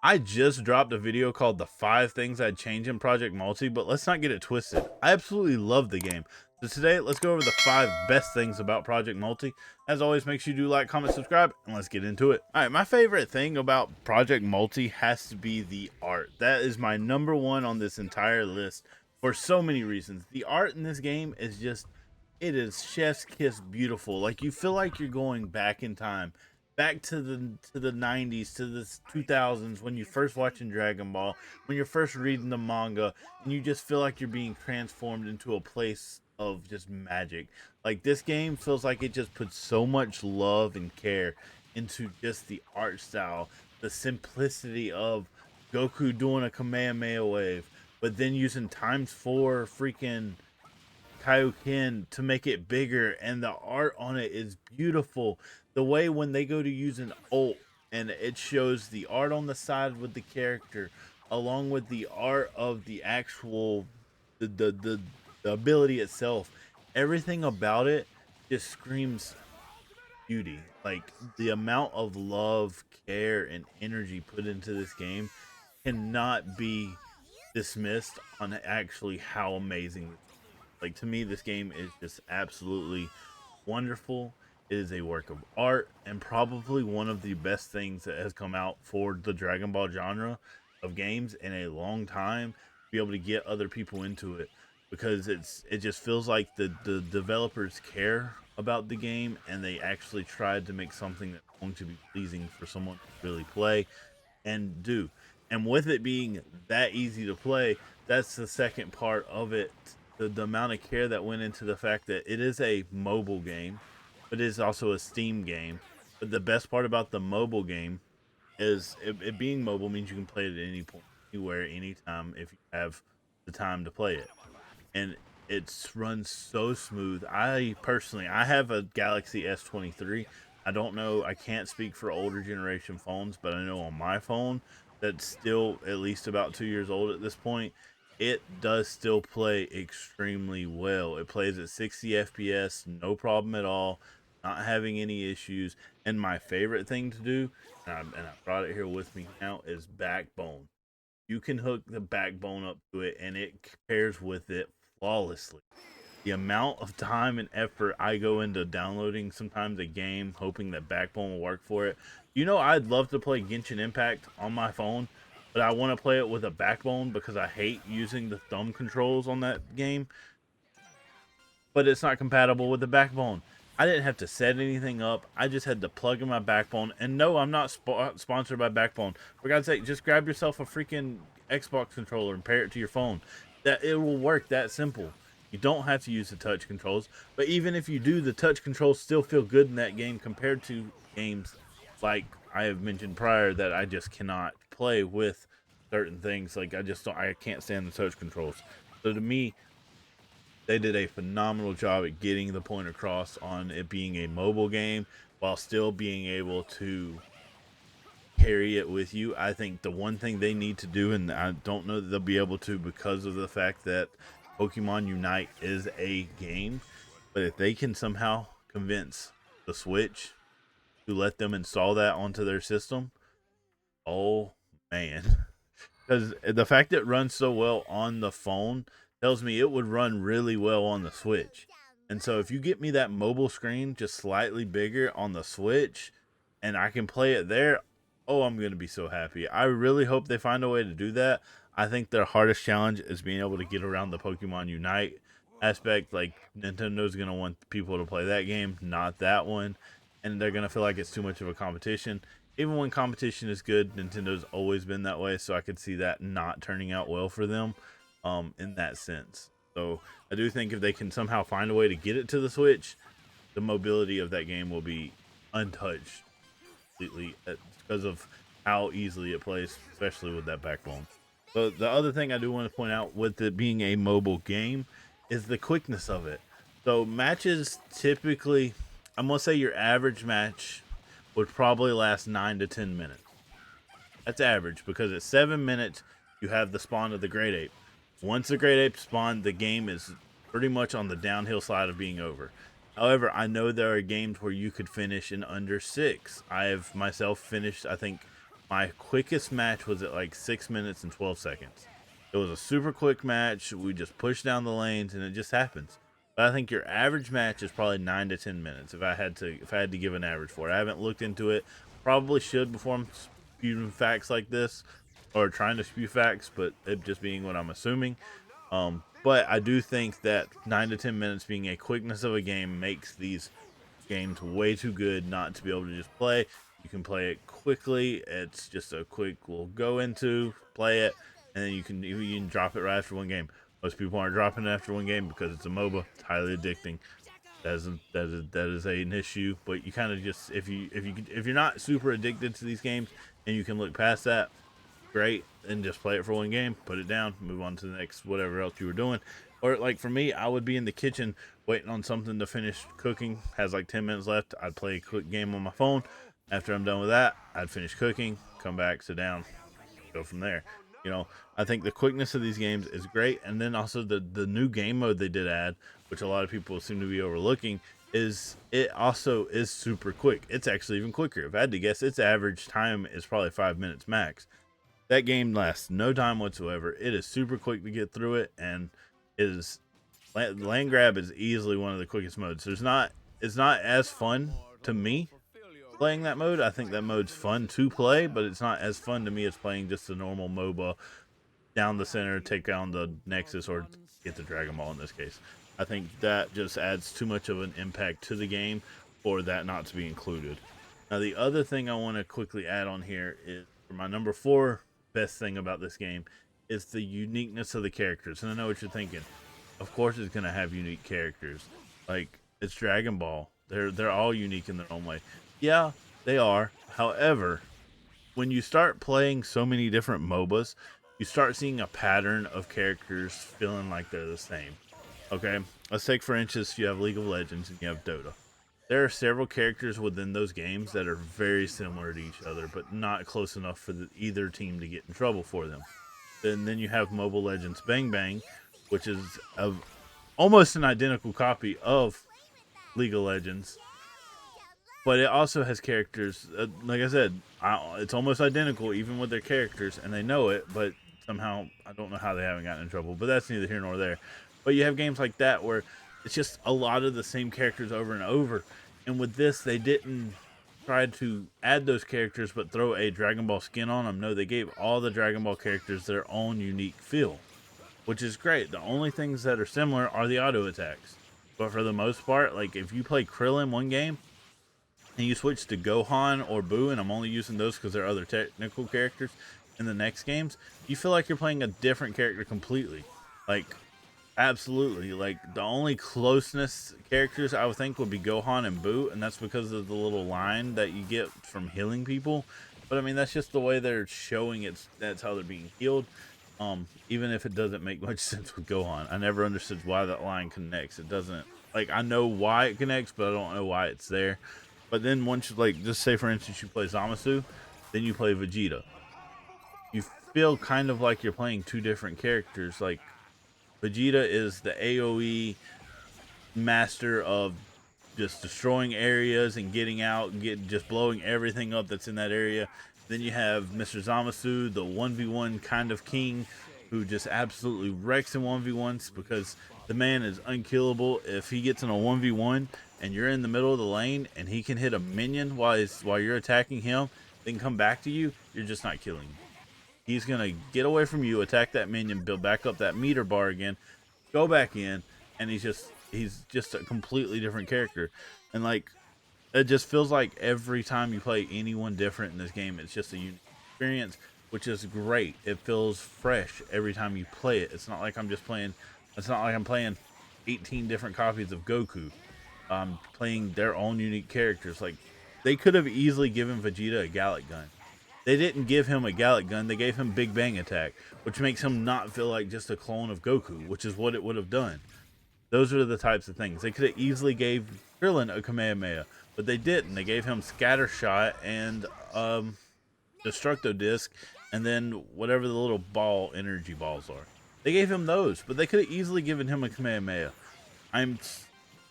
I just dropped a video called the 5 things I'd change in Project Multi, but let's not get it twisted. I absolutely love the game. So today, let's go over the 5 best things about Project Multi. As always, make sure you do like, comment, subscribe, and let's get into it. All right, my favorite thing about Project Multi has to be the art. That is my number one on this entire list for so many reasons. The art in this game is just, it is chef's kiss beautiful. Like you feel like you're going back in time, back to the 90s, to the 2000s, when you first watching Dragon Ball, when you're first reading the manga, and you just feel like you're being transformed into a place of just magic. Like this game feels like it just puts so much love and care into just the art style, the simplicity of Goku doing a Kamehameha wave, but then using times 4 freaking Kaioken to make it bigger, and the art on it is beautiful. The way when they go to use an ult and it shows the art on the side with the character, along with the art of the actual the ability itself, everything about it just screams beauty. Like the amount of love, care, and energy put into this game cannot be dismissed on actually how amazing. Like to me, this game is just absolutely wonderful. It is a work of art and probably one of the best things that has come out for the Dragon Ball genre of games in a long time. To be able to get other people into it, because it just feels like the developers care about the game and they actually tried to make something that's going to be pleasing for someone to really play and do. And with it being that easy to play, that's the second part of it. The amount of care that went into the fact that it is a mobile game, but it is also a Steam game. But the best part about the mobile game is it being mobile means you can play it at any point, anywhere, anytime if you have the time to play it. And it runs so smooth. I personally, I have a Galaxy S23. I don't know, I can't speak for older generation phones, but I know on my phone that's still at least about 2 years old at this point, it does still play extremely well. It plays at 60 FPS, no problem at all, not having any issues. And my favorite thing to do, and I brought it here with me now, is Backbone. You can hook the Backbone up to it and it pairs with it flawlessly. The amount of time and effort I go into downloading sometimes a game hoping that Backbone will work for it. I'd love to play Genshin Impact on my phone, but I want to play it with a Backbone because I hate using the thumb controls on that game, but it's not compatible with the Backbone. I didn't have to set anything up. I just had to plug in my Backbone. And no, I'm not sponsored by Backbone. For God's sake, just grab yourself a freaking Xbox controller and pair it to your phone. That it will work that simple. You don't have to use the touch controls. But even if you do, the touch controls still feel good in that game compared to games like I have mentioned prior that I just cannot play with certain things. Like I can't stand the touch controls. So to me, they did a phenomenal job at getting the point across on it being a mobile game while still being able to carry it with you. I think the one thing they need to do, and I don't know that they'll be able to because of the fact that Pokemon Unite is a game, but if they can somehow convince the Switch to let them install that onto their system, oh man. Because the fact that it runs so well on the phone tells me it would run really well on the Switch. And so if you get me that mobile screen just slightly bigger on the Switch and I can play it there, oh, I'm going to be so happy. I really hope they find a way to do that. I think their hardest challenge is being able to get around the Pokemon Unite aspect. Like, Nintendo's going to want people to play that game, not that one. And they're going to feel like it's too much of a competition. Even when competition is good, Nintendo's always been that way, so I could see that not turning out well for them in that sense. So I do think if they can somehow find a way to get it to the Switch, the mobility of that game will be untouched completely because of how easily it plays, especially with that Backbone. So the other thing I do want to point out with it being a mobile game is the quickness of it. So matches typically, I'm gonna say your average match would probably last 9 to 10 minutes. That's average because at 7 minutes you have the spawn of the Great Ape. Once the Great Ape spawn, the game is pretty much on the downhill side of being over. However, I know there are games where you could finish in under 6. I have myself finished, I think, my quickest match was at like 6 minutes and 12 seconds. It was a super quick match. We just pushed down the lanes and it just happens. But I think your average match is probably 9 to 10 minutes if I had to give an average for it. I haven't looked into it. Probably should before I'm spewing facts like this, or trying to spew facts, but it just being what I'm assuming. But I do think that 9 to 10 minutes being a quickness of a game makes these game's way too good not to be able to just play. You can play it quickly. It's just a quick we'll go into, play it, and then you can drop it right after one game. Most people aren't dropping it after one game because it's a MOBA. It's highly addicting. That is an issue. But you kind of just if you're not super addicted to these games and you can look past that, great, and just play it for one game, put it down, move on to the next whatever else you were doing. Or like for me, I would be in the kitchen waiting on something to finish cooking. Has like 10 minutes left. I'd play a quick game on my phone. After I'm done with that, I'd finish cooking, come back, sit down, go from there. You know, I think the quickness of these games is great, and then also the new game mode they did add, which a lot of people seem to be overlooking, is it also is super quick. It's actually even quicker. If I had to guess, its average time is probably 5 minutes max. That game lasts no time whatsoever. It is super quick to get through it, and land grab is easily one of the quickest modes. It's not as fun to me playing that mode. I think that mode's fun to play, but it's not as fun to me as playing just the normal MOBA down the center, take down the Nexus, or get the Dragon Ball in this case. I think that just adds too much of an impact to the game for that not to be included. Now, the other thing I want to quickly add on here is for my number 4 best thing about this game is the uniqueness of the characters. And I know what you're thinking. Of course it's going to have unique characters. Like, it's Dragon Ball. They're all unique in their own way. Yeah, they are. However, when you start playing so many different MOBAs, you start seeing a pattern of characters feeling like they're the same. Okay, let's take for instance, you have League of Legends and you have Dota. There are several characters within those games that are very similar to each other, but not close enough for either team to get in trouble for them. And then you have Mobile Legends Bang Bang, which is almost an identical copy of League of Legends. But it also has characters, like I said, it's almost identical even with their characters, and they know it, but somehow, I don't know how they haven't gotten in trouble, but that's neither here nor there. But you have games like that where it's just a lot of the same characters over and over, and with this, they didn't try to add those characters but throw a Dragon Ball skin on them. No, they gave all the Dragon Ball characters their own unique feel, which is great. The only things that are similar are the auto attacks. But for the most part, like if you play Krillin one game, and you switch to Gohan or Boo, and I'm only using those because they're other technical characters in the next games, you feel like you're playing a different character completely. Like, absolutely. Like, the only closeness characters I would think would be Gohan and Boo, and that's because of the little line that you get from healing people. But I mean, that's just the way they're showing it. That's how they're being healed. Even if it doesn't make much sense with Gohan. I never understood why that line connects. It doesn't, like, I know why it connects, but I don't know why it's there. But then once you, like, just say for instance you play Zamasu, then you play Vegeta. You feel kind of like you're playing two different characters. Like, Vegeta is the AoE master of just destroying areas and getting out and just blowing everything up that's in that area. Then you have Mr. Zamasu, the 1v1 kind of king, who just absolutely wrecks in 1v1s because the man is unkillable. If he gets in a 1v1 and you're in the middle of the lane and he can hit a minion while you're attacking him, then come back to you, you're just not killing him. He's going to get away from you, attack that minion, build back up that meter bar again, go back in, and he's just a completely different character. And like, it just feels like every time you play anyone different in this game, it's just a unique experience, which is great. It feels fresh every time you play it. It's not like I'm playing 18 different copies of Goku. Playing their own unique characters. Like, they could have easily given Vegeta a Gallic gun. They didn't give him a Gallic gun. They gave him Big Bang Attack, which makes him not feel like just a clone of Goku, which is what it would have done. Those are the types of things. They could have easily gave Krillin a Kamehameha, but they didn't. They gave him Scatter Shot and Destructo Disc, and then whatever the little energy balls are. They gave him those, but they could have easily given him a Kamehameha. I'm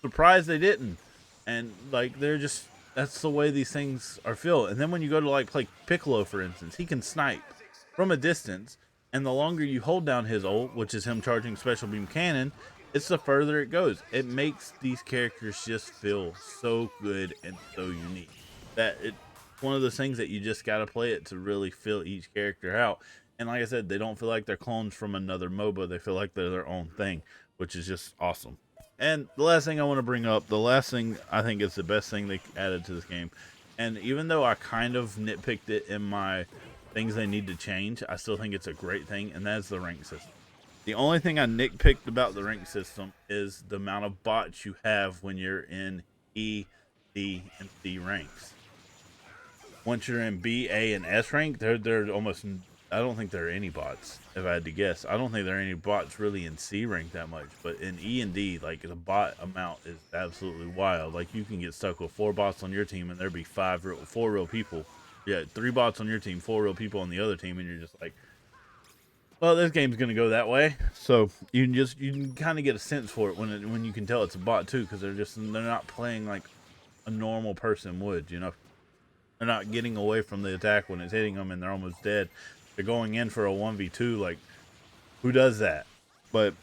surprised they didn't. And like, they're just, that's the way these things are feel. And then when you go to like play Piccolo, for instance, he can snipe from a distance, and the longer you hold down his ult, which is him charging special beam cannon, it's the further it goes. It makes these characters just feel so good and so unique that it's one of those things that you just got to play it to really feel each character out. And like I said, they don't feel like they're clones from another MOBA. They feel like they're their own thing, which is just awesome. And the last thing I want to bring up, the last thing I think is the best thing they added to this game, and even though I kind of nitpicked it in my things they need to change, I still think it's a great thing, and that's the rank system. The only thing I nitpicked about the rank system is the amount of bots you have when you're in E, D, and C ranks. Once you're in B, A, and S rank, they're almost, I don't think there are any bots, if I had to guess. I don't think there are any bots really in C rank that much, but in E and D, like, the bot amount is absolutely wild. Like, you can get stuck with 4 bots on your team, and there'd be 4 real people. Yeah, 3 bots on your team, 4 real people on the other team, and you're just like, well, this game's gonna go that way. So you can kind of get a sense for it when you can tell it's a bot too, because they're not playing like a normal person would. You know, they're not getting away from the attack when it's hitting them, and they're almost dead. They're going in for a 1v2. Like, who does that? But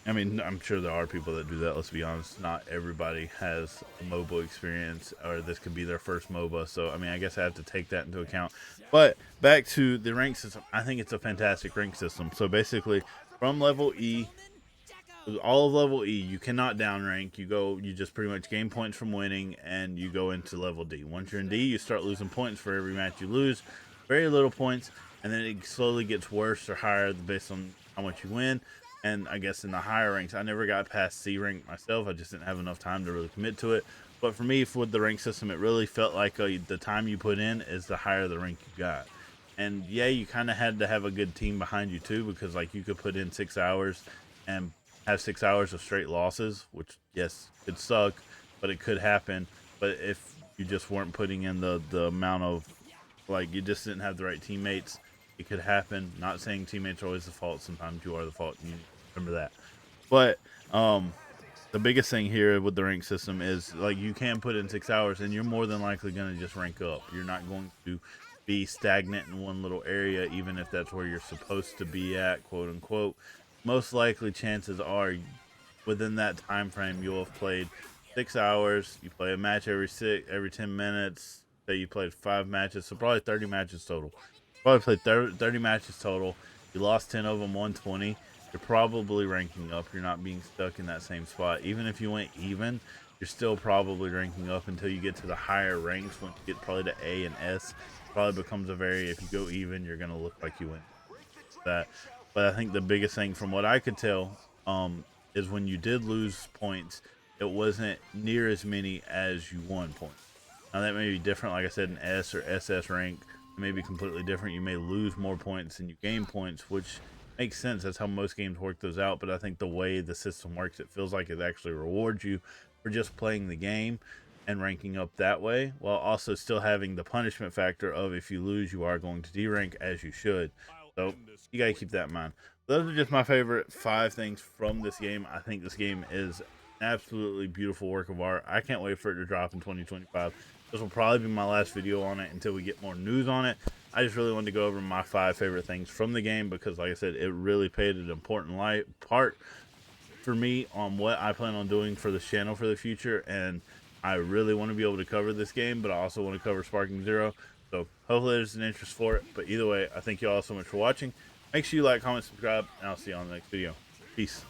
I mean, I'm sure there are people that do that. Let's be honest. Not everybody has a MOBA experience, or this could be their first MOBA. So, I mean, I guess I have to take that into account. But back to the rank system. I think it's a fantastic rank system. So, basically, from level E, all of level E, you cannot downrank. You just pretty much gain points from winning, and you go into level D. Once you're in D, you start losing points for every match you lose. Very little points. And then it slowly gets worse or higher based on how much you win. And I guess in the higher ranks, I never got past C rank myself. I just didn't have enough time to really commit to it. But for me, with the rank system, it really felt like the time you put in is the higher the rank you got. And yeah, you kind of had to have a good team behind you too, because like you could put in 6 hours and have 6 hours of straight losses, which yes, could suck, but it could happen. But if you just weren't putting in the amount of, like, you just didn't have the right teammates, it could happen. Not saying teammates are always the fault. Sometimes you are the fault. You remember that. But the biggest thing here with the rank system is, like, you can put in 6 hours, and you're more than likely going to just rank up. You're not going to be stagnant in one little area, even if that's where you're supposed to be at, quote unquote. Most likely, chances are, within that time frame, you'll have played 6 hours. You play a match every 10 minutes. Say you played 5 matches, so probably 30 matches total. Probably played 30 matches total. You lost 10 of them, 120. You're probably ranking up. You're not being stuck in that same spot. Even if you went even, you're still probably ranking up until you get to the higher ranks. Once you get probably to A and S, it probably becomes a very, if you go even, you're going to look like you win that. But I think the biggest thing from what I could tell is when you did lose points, it wasn't near as many as you won points. Now that may be different, like I said, in S or SS rank. May be completely different. You may lose more points than you gain points, which makes sense. That's how most games work those out. But I think the way the system works, it feels like it actually rewards you for just playing the game and ranking up that way, while also still having the punishment factor of, if you lose, you are going to D-rank, as you should. So you gotta keep that in mind. Those are just my favorite 5 things from this game. I think this game is an absolutely beautiful work of art. I can't wait for it to drop in 2025. This will probably be my last video on it until we get more news on it. I just really wanted to go over my 5 favorite things from the game, because like I said, it really played an important part for me on what I plan on doing for this channel for the future. And I really want to be able to cover this game, but I also want to cover Sparking Zero. So hopefully there's an interest for it. But either way, I thank you all so much for watching. Make sure you like, comment, subscribe, and I'll see you on the next video. Peace.